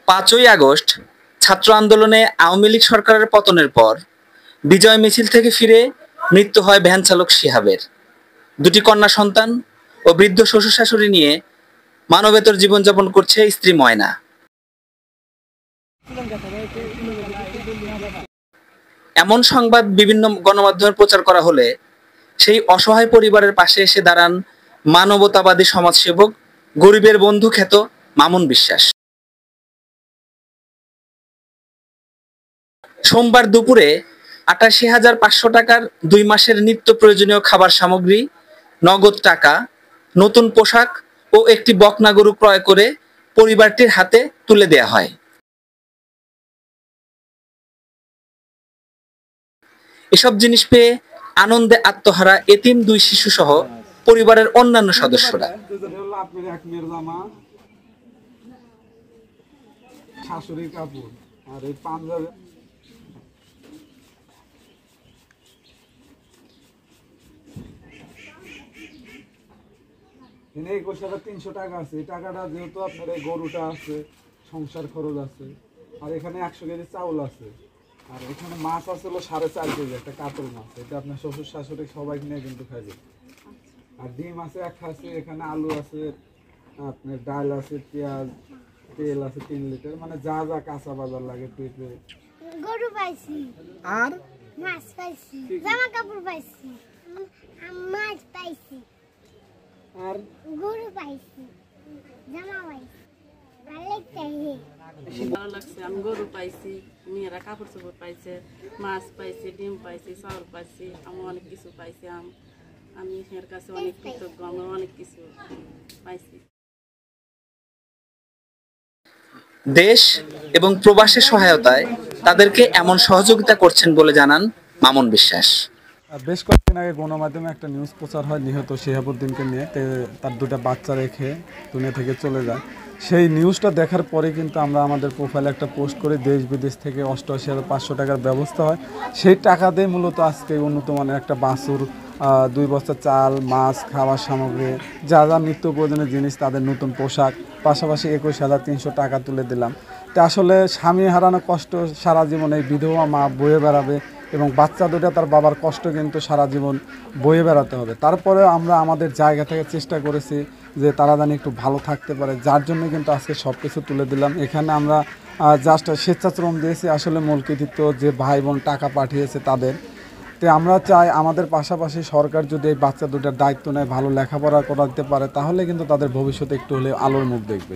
5ই August ছাত্র আন্দোলনে আওয়ামী লীগ সরকারের পতনের পর বিজয় মিছিল থেকে ফিরে মৃত্যু হয় ভ্যান চালক শিহাবের। 2টি কন্যা সন্তান ও বৃদ্ধ শ্বশুর শাশুড়ি নিয়ে মানবেতর জীবনযাপন করছে স্ত্রী ময়না। এমন সংবাদ বিভিন্ন গণমাধ্যমে প্রচার করা হলে সেই অসহায় পরিবারের পাশে এসে দাঁড়ান মানবতাবাদী সমাজসেবক গরিবের বন্ধু খ্যাত মামুন বিশ্বাস। সোমবার দুপুরে ৮৮,৫০০ টাকার 2 মাসের নিত্য প্রয়োজনীয় খাবার সামগ্রী, নগদ টাকা, নতুন পোশাক ও একটি বকনা গরু ক্রয় করে পরিবারটির হাতে তুলে দেয়া হয়। এসব জিনিস পেয়ে আনন্দে আত্মহারা এতিম 2 শিশু সহ পরিবারের অন্যান্য সদস্যরা। শাশুড়ির কাপড় আর এই পাঞ্জাবি এনে 21,300 টাকা আছে। এই টাকাটা যেহেতু আপনার এই গরুটা আছে, সংসার খরচ আছে, আর এখানে 100 কেজি চাউল আছে, আর এখানে মাছ আছে হলো 4.5 কেজি, একটা কাতল মাছ। এটা আপনার শ্বশুর শাশুড়ি সবাই নিয়ে কিন্তু খাইবে। আর ডিম আছে 1 খাসি, এখানে আলু আছে, আপনার ডাল আছে, পেঁয়াজ, তেল আছে 3 লিটার, মানে যা যা কাঁচা বাজার লাগে। পেঁপে, গরু পাইছি, আর মাছ পাইছি, জামা কাপড় পাইছি, মাছ পাইছি, আর গরু পাইছি, জামা পাইছি। ভালো লাগছে, আমি গরু পাইছি, মেয়েরা কাপড় চোপড় পাইছে, মাছ পাইছি, ডিম পাইছি, চাউল পাইছি, আমি অনেক কিছু পাইছি। আমি এর কাছে অনেক কৃতজ্ঞ, আমি অনেক কিছু পাইছি। দেশ এবং প্রবাসের সহায়তায় তাদেরকে এমন সহযোগিতা করছেন বলে জানান মামুন বিশ্বাস। বেশ কয়েকদিন আগে গণমাধ্যমে একটা নিউজ প্রচার হয় নিহত শিহাবুদ্দিনকে নিয়ে। তার 2টা বাচ্চা রেখে দুনিয়া থেকে চলে যায়। সেই নিউজটা দেখার পরে কিন্তু আমরা আমাদের প্রোফাইলে একটা পোস্ট করি, দেশ বিদেশ থেকে 88,500 টাকার ব্যবস্থা হয়। সেই টাকা দিয়ে মূলত আজকে উন্নত মানের একটা বাছুর, 2 বস্তা চাল, মাছ, খাবার সামগ্রী, যা যা নিত্য প্রয়োজনীয় জিনিস, তাদের নতুন পোশাক, পাশাপাশি 21,300 টাকা তুলে দিলাম। তো আসলে স্বামী হারানো কষ্ট সারা জীবন এই বিধবা মা বয়ে বেড়াবে, এবং বাচ্চা 2টা তার বাবার কষ্ট কিন্তু সারা জীবন বয়ে বেড়াতে হবে। তারপরে আমরা আমাদের জায়গা থেকে চেষ্টা করেছি যে তারা যেন একটু ভালো থাকতে পারে, যার জন্য কিন্তু আজকে সব কিছু তুলে দিলাম। এখানে আমরা জাস্ট স্বেচ্ছাশ্রম দিয়েছি, আসলে মূল কৃতিত্ব যে ভাই বোন টাকা পাঠিয়েছে তাদের। তো আমরা চাই আমাদের পাশাপাশি সরকার যদি এই বাচ্চা 2টার দায়িত্ব নেয়, ভালো লেখাপড়া করাতে পারে, তাহলে কিন্তু তাদের ভবিষ্যতে একটু হলে আলোর মুখ দেখবে।